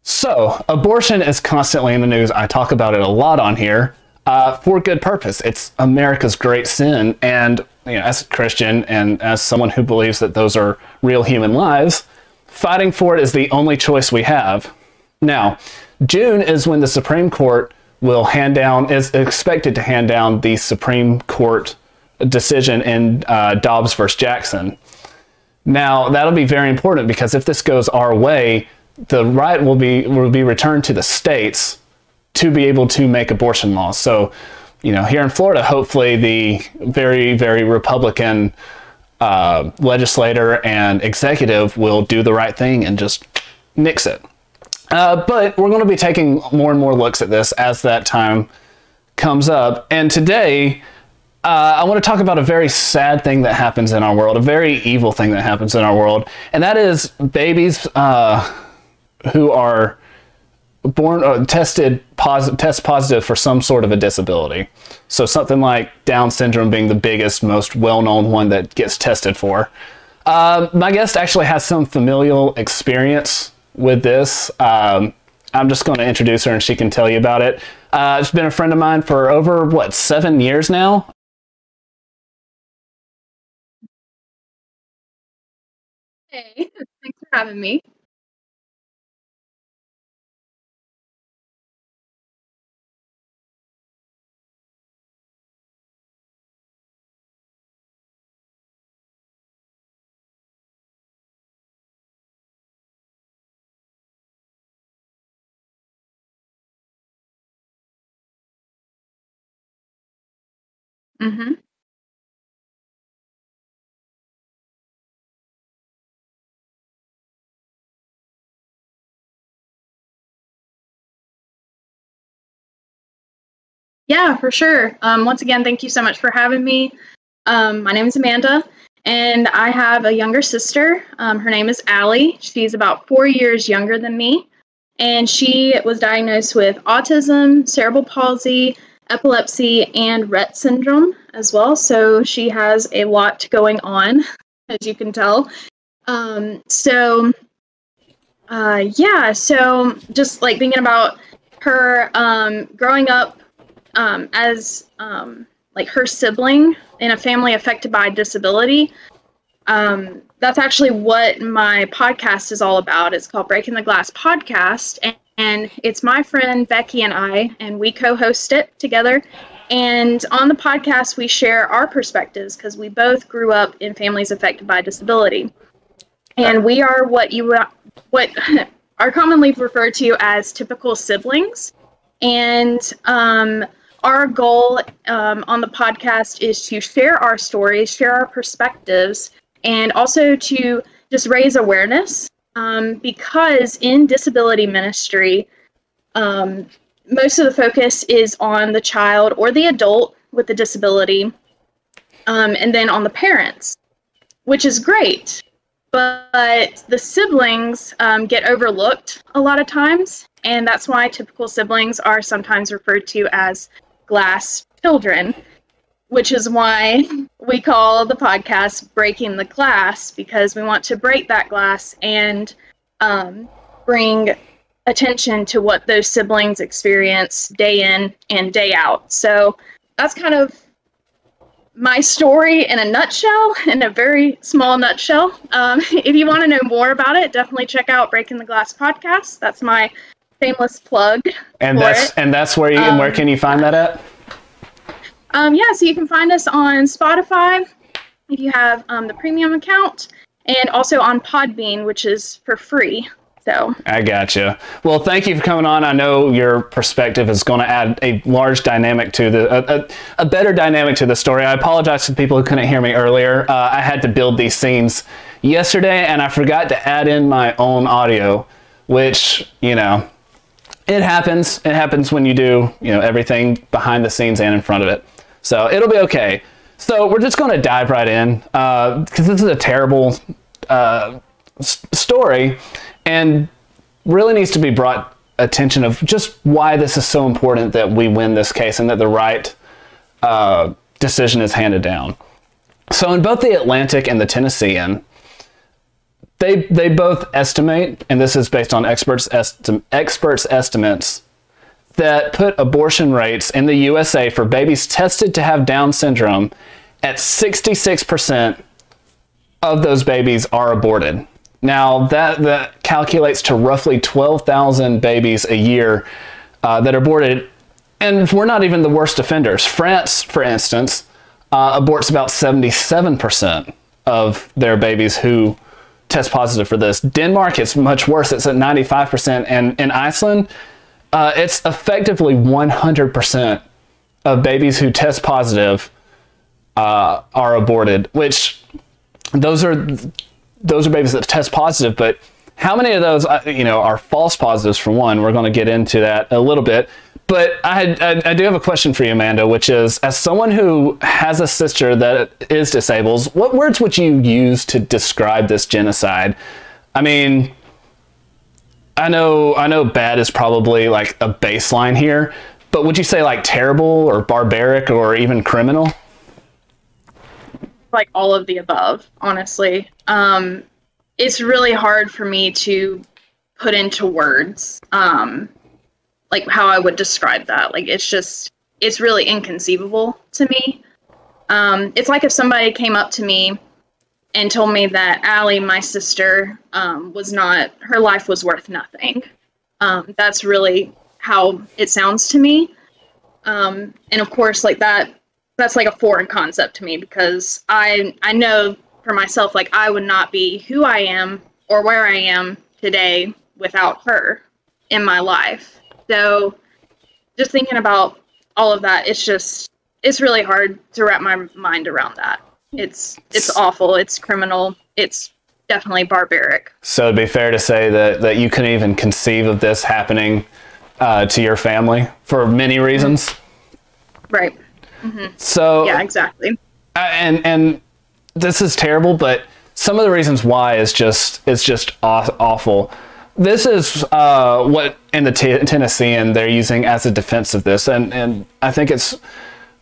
So, abortion is constantly in the news. I talk about it a lot on here for good purpose. It's America's great sin, and as a Christian and as someone who believes that those are real human lives, fighting for it is the only choice we have. Now, June is when the Supreme Court is expected to hand down the Supreme Court decision in Dobbs versus Jackson. Now, that'll be very important because if this goes our way, the right will be returned to the states to be able to make abortion laws. So, here in Florida, hopefully the very, very Republican legislator and executive will do the right thing and just nix it. But we're going to be taking more and more looks at this as that time comes up. And today, I want to talk about a very sad thing that happens in our world, a very evil thing that happens in our world, and that is babies who are born or test positive for some sort of a disability. So something like Down syndrome being the biggest, most well-known one that gets tested for. My guest actually has some familial experience with this. I'm just going to introduce her and she can tell you about it. She's been a friend of mine for over, 7 years now? Hey, thanks for having me. hmm Yeah, for sure. Once again, thank you so much for having me. My name is Amanda, and I have a younger sister. Her name is Allie. She's about 4 years younger than me, and she was diagnosed with autism, cerebral palsy, epilepsy, and Rett syndrome as well. So she has a lot going on, as you can tell. So just like thinking about her growing up as like her sibling in a family affected by disability. That's actually what my podcast is all about. It's called Breaking the Glass Podcast, and it's my friend Becky and I, and we co-host it together. And on the podcast, we share our perspectives because we both grew up in families affected by disability, and we are what are commonly referred to as typical siblings. And our goal on the podcast is to share our stories, share our perspectives, and also to just raise awareness because in disability ministry, most of the focus is on the child or the adult with the disability, and then on the parents, which is great. But the siblings get overlooked a lot of times, and that's why typical siblings are sometimes referred to as glass children, which is why we call the podcast Breaking the Glass, because we want to break that glass and bring attention to what those siblings experience day in and day out. So that's kind of my story in a nutshell, in a very small nutshell. If you want to know more about it, definitely check out Breaking the Glass Podcast. That's my shameless plug. And that's where where can you find that at? So you can find us on Spotify if you have the premium account, and also on Podbean, which is for free. So I gotcha. Well, thank you for coming on. I know your perspective is going to add a large dynamic to a better dynamic to the story. I apologize to the people who couldn't hear me earlier. I had to build these scenes yesterday, and I forgot to add in my own audio, which, it happens. It happens when you do, everything behind the scenes and in front of it. So it'll be okay. So we're just going to dive right in because this is a terrible story and really needs to be brought attention of just why this is so important that we win this case and that the right decision is handed down. So in both the Atlantic and the Tennessean, they both estimate, and this is based on experts estimates, that put abortion rates in the USA for babies tested to have Down syndrome at 66% of those babies are aborted. Now that calculates to roughly 12,000 babies a year that are aborted, and we're not even the worst offenders. France, for instance, aborts about 77% of their babies who test positive for this. Denmark, it's much worse. It's at 95%, and in Iceland, it's effectively 100% of babies who test positive are aborted, which those are babies that test positive, but how many of those are false positives? For one, we're going to get into that a little bit, but I do have a question for you, Amanda, which is, as someone who has a sister that is disabled, what words would you use to describe this genocide? I mean, I know bad is probably like a baseline here, but would you say like terrible or barbaric or even criminal? Like all of the above, honestly. It's really hard for me to put into words, like how I would describe that. Like, it's really inconceivable to me. It's like if somebody came up to me and told me that Allie, my sister, her life was worth nothing. That's really how it sounds to me. And of course, like that's like a foreign concept to me, because I know for myself, like, I would not be who I am or where I am today without her in my life. So just thinking about all of that, it's really hard to wrap my mind around that. It's awful. It's criminal. It's definitely barbaric. So it'd be fair to say that you couldn't even conceive of this happening to your family for many reasons. Right. Mm-hmm. So yeah, exactly. And this is terrible, but some of the reasons why is just awful. This is what in the Tennessean they're using as a defense of this, and I think it's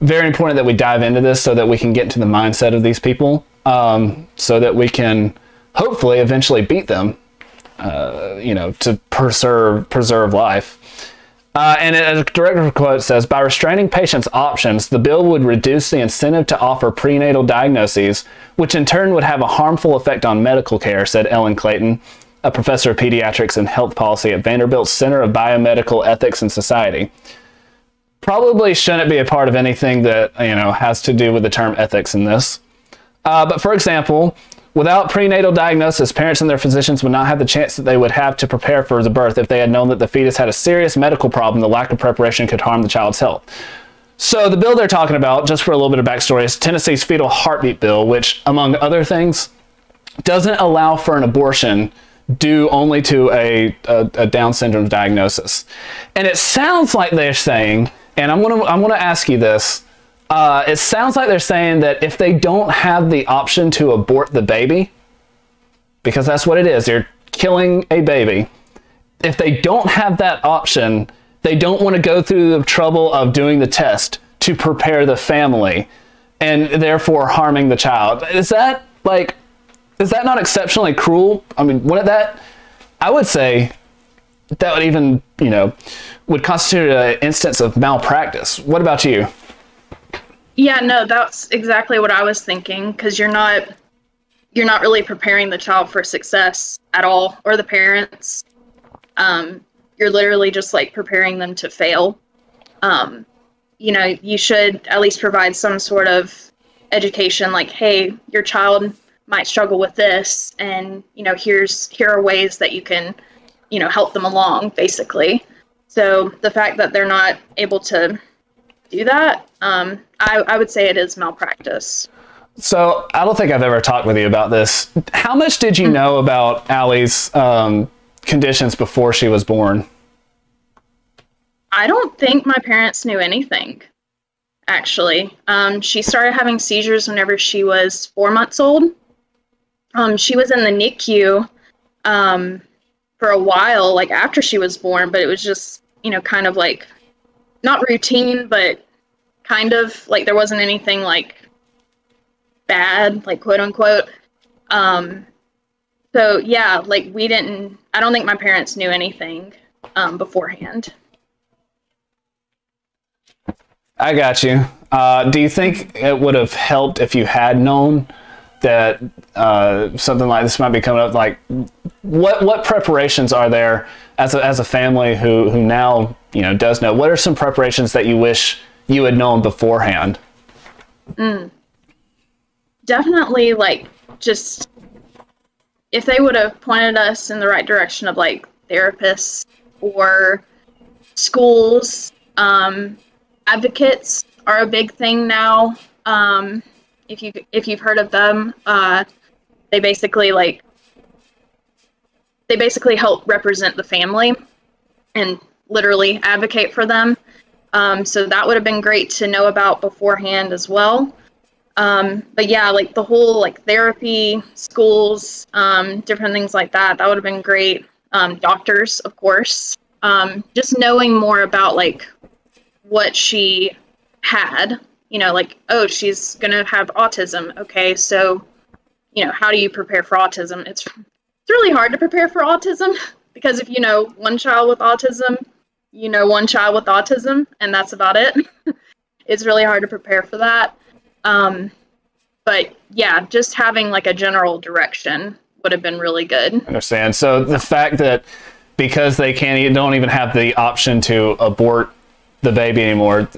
very important that we dive into this so that we can get into the mindset of these people, so that we can hopefully eventually beat them, to preserve life. And a direct quote says, by restraining patients' options, the bill would reduce the incentive to offer prenatal diagnoses, which in turn would have a harmful effect on medical care, said Ellen Clayton, a professor of pediatrics and health policy at Vanderbilt's Center of Biomedical Ethics and Society. Probably shouldn't be a part of anything that, has to do with the term ethics in this. But for example, without prenatal diagnosis, parents and their physicians would not have the chance that they would have to prepare for the birth if they had known that the fetus had a serious medical problem. The lack of preparation could harm the child's health. So the bill they're talking about, just for a little bit of backstory, is Tennessee's fetal heartbeat bill, which, among other things, doesn't allow for an abortion due only to a Down syndrome diagnosis. And it sounds like they're saying, and I'm gonna ask you this, it sounds like they're saying that if they don't have the option to abort the baby, because that's what it is, they're killing a baby. If they don't have that option, they don't want to go through the trouble of doing the test to prepare the family and therefore harming the child. Is that not exceptionally cruel? I mean, I would say that would even, would constitute an instance of malpractice. What about you? Yeah, no, that's exactly what I was thinking, because you're not really preparing the child for success at all, or the parents. You're literally just like preparing them to fail. You should at least provide some sort of education, like, hey, your child might struggle with this, and here are ways that you can help them along, basically. So the fact that they're not able to do that, I would say it is malpractice. So I don't think I've ever talked with you about this. How much did you know about Allie's conditions before she was born? I don't think my parents knew anything, actually. She started having seizures whenever she was 4 months old. She was in the NICU for a while, like after she was born, but it was just, kind of like, not routine, but kind of like there wasn't anything like bad, like quote unquote. So yeah, like I don't think my parents knew anything beforehand. I got you. Do you think it would have helped if you had known that something like this might be coming up? Like, what preparations are there as a family who now does know? What are some preparations that you wish you had known beforehand? Definitely, like, just if they would have pointed us in the right direction of like therapists or schools. Advocates are a big thing now. If you've heard of them, they basically help represent the family and literally advocate for them. So that would have been great to know about beforehand as well. But yeah, like the whole like therapy, schools, different things like that, that would have been great. Doctors, of course. Just knowing more about like what she had, like, oh, she's gonna have autism. Okay, so how do you prepare for autism? It's really hard to prepare for autism because if you know one child with autism, one child with autism, and that's about it. It's really hard to prepare for that. But yeah, just having like a general direction would have been really good. I understand. So the fact that because they don't even have the option to abort the baby anymore,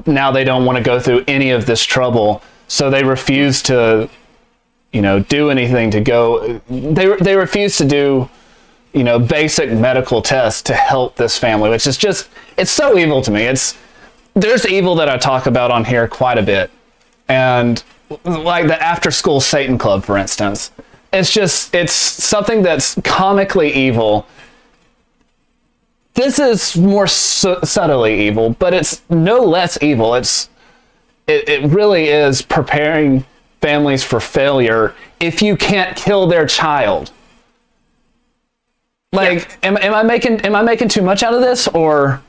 now they don't want to go through any of this trouble, so they refuse to do anything to go. They refuse to do basic medical tests to help this family, which is just, it's so evil to me. There's evil that I talk about on here quite a bit, and like the after school Satan Club, for instance, it's something that's comically evil. This is more subtly evil, but it's no less evil. It really is preparing families for failure if you can't kill their child. Like, yeah. Am I making too much out of this, or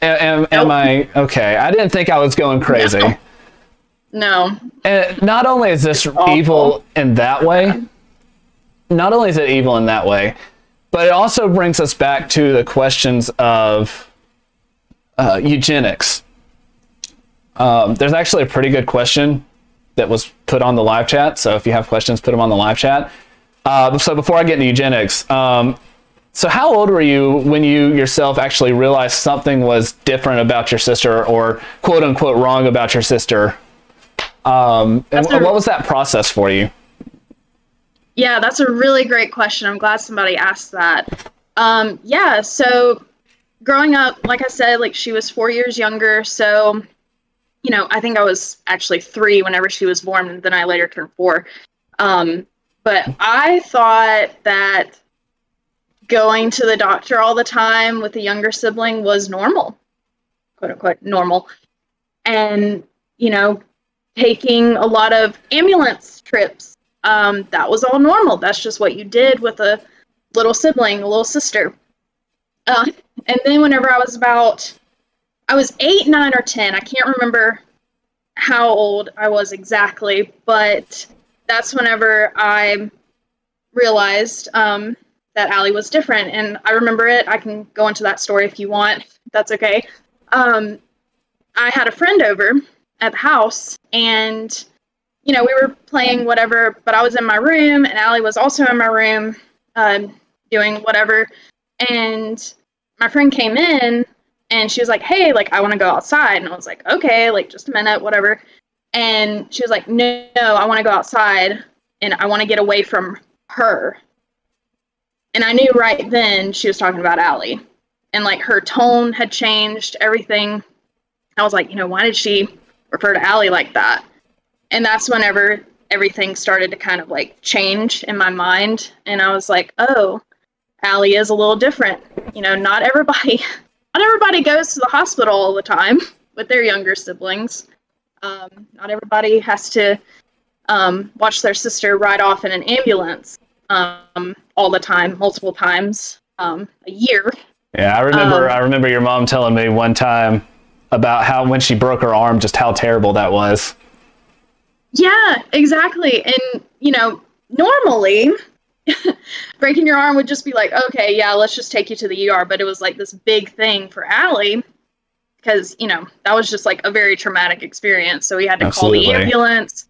am I okay? I didn't think I was going crazy. No. And not only is this evil in that way, not only is it evil in that way, but it also brings us back to the questions of eugenics. There's actually a pretty good question that was put on the live chat. So if you have questions, put them on the live chat. So before I get into eugenics, so how old were you when you yourself actually realized something was different about your sister, or quote unquote wrong about your sister? And what was that process for you? Yeah, that's a really great question. I'm glad somebody asked that. Yeah, so growing up, like I said, like she was 4 years younger. So, I think I was actually 3 whenever she was born, and then I later turned 4. But I thought that going to the doctor all the time with a younger sibling was normal, quote unquote normal. And, taking a lot of ambulance trips. That was all normal. That's just what you did with a little sibling, a little sister. And then whenever I was 8, 9, or 10, I can't remember how old I was exactly, but that's whenever I realized that Allie was different. And I remember it. I can go into that story if you want. That's okay. I had a friend over at the house, and we were playing whatever, but I was in my room, and Allie was also in my room doing whatever. And my friend came in, and she was like, hey, like, I want to go outside. And I was like, okay, like, just a minute, whatever. And she was like, no, I want to go outside, and I want to get away from her. And I knew right then she was talking about Allie. And, like, her tone had changed, everything. I was like, why did she refer to Allie like that? And that's whenever everything started to kind of like change in my mind. And I was like, oh, Allie is a little different. Not everybody goes to the hospital all the time with their younger siblings. Not everybody has to watch their sister ride off in an ambulance all the time, multiple times a year. Yeah, I remember your mom telling me one time about how when she broke her arm, just how terrible that was. Yeah, exactly. And, normally breaking your arm would just be like, okay, yeah, let's just take you to the ER. But it was like this big thing for Allie because, you know, that was just like a very traumatic experience. So we had to call the ambulance.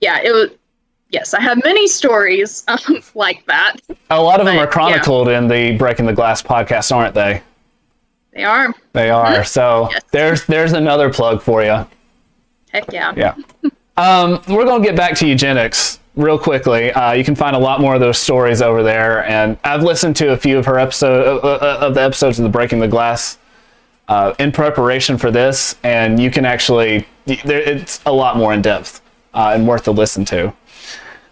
Yeah, it was. Yes, I have many stories like that. A lot of them are chronicled in the Breaking the Glass podcast, aren't they? They are. They are. So there's another plug for you. Heck yeah. Yeah. We're going to get back to eugenics real quickly. You can find a lot more of those stories over there, and I've listened to a few of her episodes of the Breaking the Glass in preparation for this, and you can actually, it's a lot more in depth and worth to listen to.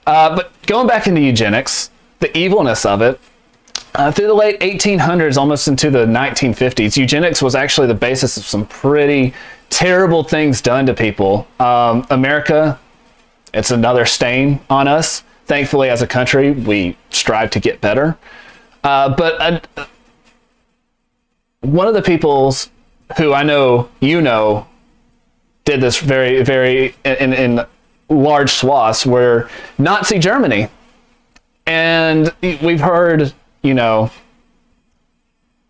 But going back into eugenics, the evilness of it, through the late 1800s, almost into the 1950s, eugenics was actually the basis of some pretty terrible things done to people. America, it's another stain on us. Thankfully, as a country, we strive to get better. But one of the peoples who I know you know did this very, very in large swaths were Nazi Germany. And we've heard, you know,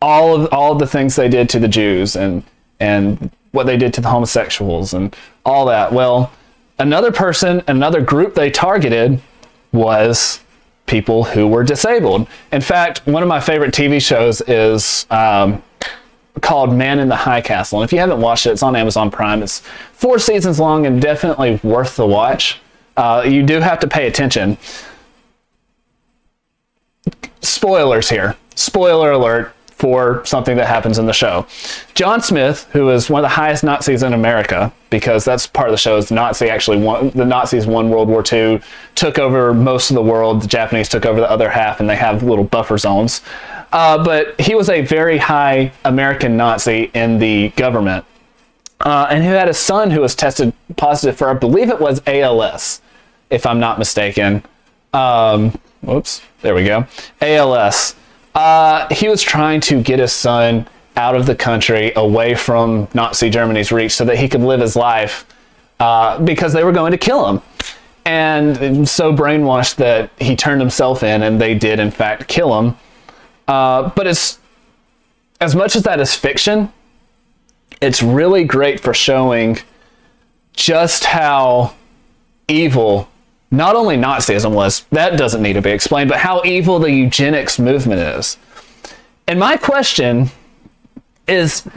all of the things they did to the Jews and what they did to the homosexuals and all that. Well, another group they targeted was people who were disabled. In fact, one of my favorite TV shows is called Man in the High Castle. And if you haven't watched it, it's on Amazon Prime. It's 4 seasons long and definitely worth the watch. You do have to pay attention. Spoilers here. Spoiler alert for something that happens in the show. John Smith, who is one of the highest Nazis in America, because that's part of the show, is the Nazis won World War II, took over most of the world, the Japanese took over the other half, and they have little buffer zones. But he was a very high American Nazi in the government, and who had a son who was tested positive for, I believe it was ALS, if I'm not mistaken. Whoops, there we go. ALS. He was trying to get his son out of the country, away from Nazi Germany's reach, so that he could live his life, because they were going to kill him. And so brainwashed that he turned himself in, and they did, in fact, kill him. But it's, as much as that is fiction, it's really great for showing just how evil not only Nazism was, that doesn't need to be explained, but how evil the eugenics movement is. And my question is,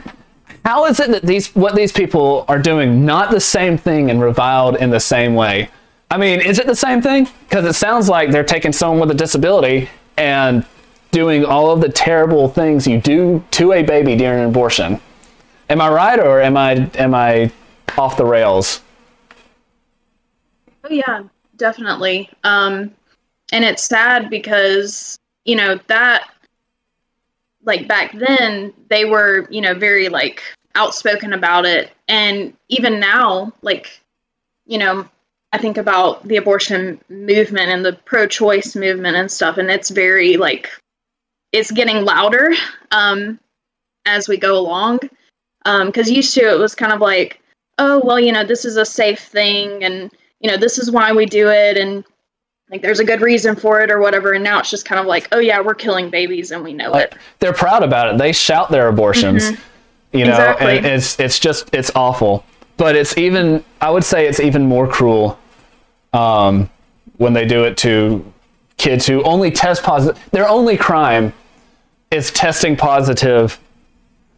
how is it that what these people are doing not the same thing and reviled in the same way? I mean, is it the same thing? Because it sounds like they're taking someone with a disability and doing all of the terrible things you do to a baby during an abortion. Am I right, or am I off the rails? Oh yeah, definitely. And it's sad because, you know, that, like, back then they were, you know, very like outspoken about it. And even now, like, you know, I think about the abortion movement and the pro-choice movement and stuff, and it's very like, it's getting louder as we go along. Because used to it was kind of like, oh, well, you know, this is a safe thing, and, you know, this is why we do it, and like there's a good reason for it or whatever. And now it's just kind of like, oh yeah, we're killing babies and we know it. They're proud about it. They shout their abortions, you know, exactly. And it's awful. But it's even, I would say it's even more cruel when they do it to kids who only test positive. Their only crime is testing positive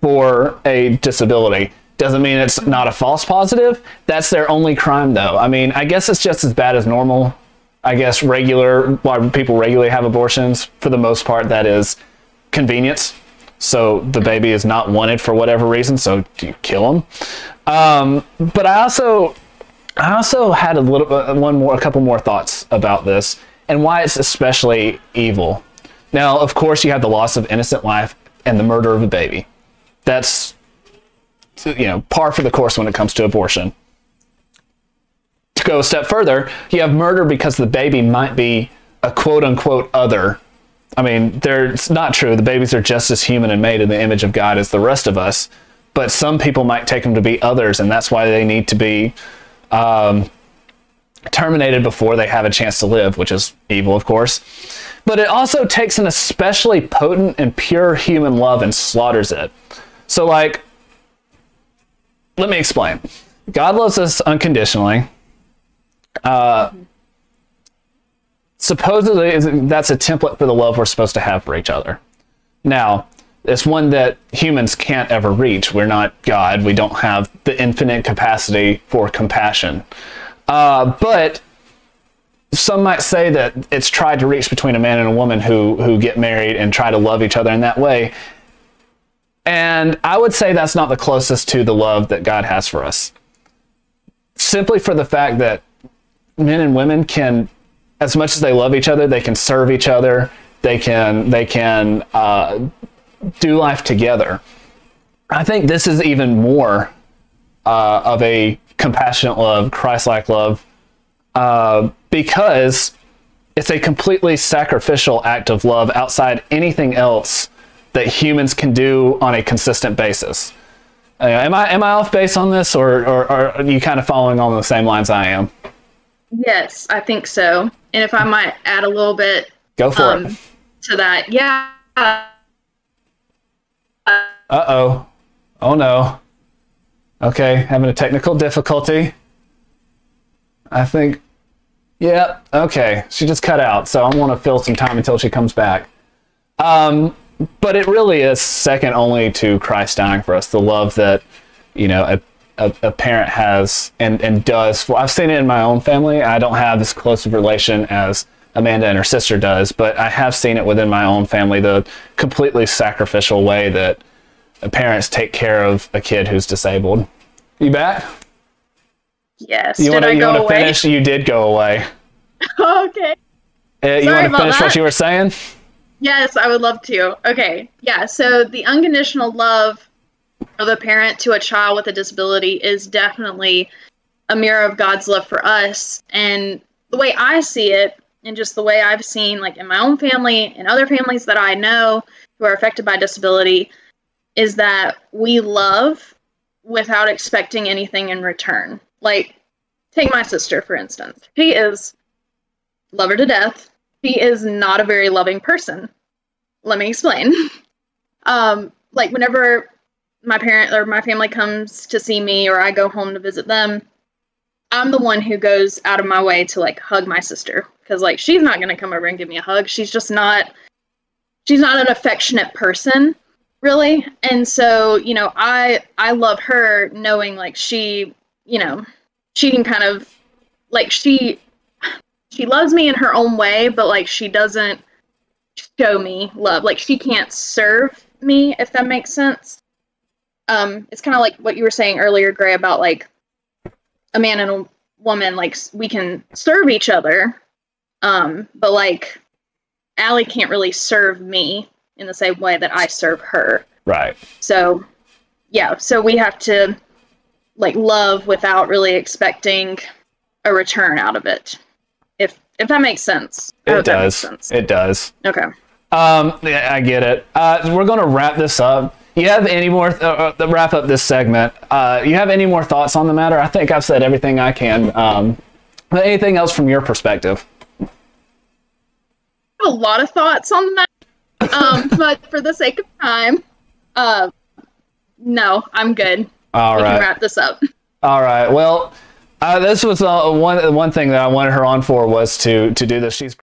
for a disability. Doesn't mean it's not a false positive. That's their only crime, though. I mean, I guess it's just as bad as normal. I guess why people regularly have abortions, for the most part, that is convenience. So the baby is not wanted for whatever reason, so you kill them. But I also had a couple more thoughts about this and why it's especially evil. Now, of course, you have the loss of innocent life and the murder of a baby. That's, you know, par for the course when it comes to abortion. To go a step further, you have murder because the baby might be a quote-unquote other. I mean, it's not true. The babies are just as human and made in the image of God as the rest of us. But some people might take them to be others, and that's why they need to be terminated before they have a chance to live, which is evil, of course. but it also takes an especially potent and pure human love and slaughters it. So, like, let me explain. God loves us unconditionally. Supposedly, that's a template for the love we're supposed to have for each other. Now, it's one that humans can't ever reach. We're not God. We don't have the infinite capacity for compassion. But some might say that it's tried to reach between a man and a woman who get married and try to love each other in that way. And I would say that's not the closest to the love that God has for us. Simply for the fact that men and women can, as much as they love each other, they can serve each other. They can do life together. I think this is even more of a compassionate love, Christ-like love, because it's a completely sacrificial act of love outside anything else that humans can do on a consistent basis. Am I off base on this, or are you kind of following on the same lines I am? Yes, I think so. And if I might add a little bit, go for it. To that, yeah. Uh-oh. Oh no. Okay, having a technical difficulty. I think, yeah, okay. She just cut out, so I want to fill some time until she comes back. But it really is second only to Christ dying for us, the love that, you know, a parent has and does. Well, I've seen it in my own family. I don't have as close of a relation as Amanda and her sister does, but I have seen it within my own family, the completely sacrificial way that parents take care of a kid who's disabled. You back? Yes. You want to finish? You did go away. Okay. You want to finish what you were saying? Yes, I would love to. Okay. Yeah. So the unconditional love of a parent to a child with a disability is definitely a mirror of God's love for us. And the way I see it, and just the way I've seen, like, in my own family and other families that I know who are affected by disability, is that we love without expecting anything in return. Like, take my sister, for instance. She is, love her to death. She is not a very loving person. Let me explain. Like, whenever my parent or my family comes to see me, or I go home to visit them, I'm the one who goes out of my way to, like, hug my sister. Because, like, she's not going to come over and give me a hug. She's just not, she's not an affectionate person, really. And so, you know, I love her knowing, like, she, you know, she can kind of, like, she loves me in her own way, but, like, she doesn't show me love. Like, she can't serve me, if that makes sense. It's kind of like what you were saying earlier, Gray, about, like, a man and a woman, like, we can serve each other, but, like, Allie can't really serve me in the same way that I serve her. Right. So, yeah, so we have to, like, love without really expecting a return out of it. If that makes sense. It does. It does. Okay. Yeah, I get it. We're going to wrap this up. You have any more, wrap up this segment. You have any more thoughts on the matter? I think I've said everything I can. But anything else from your perspective? I have a lot of thoughts on that. But for the sake of time, no, I'm good. All right. We can wrap this up. All right. Well, this was one thing that I wanted her on for, was to do this. She's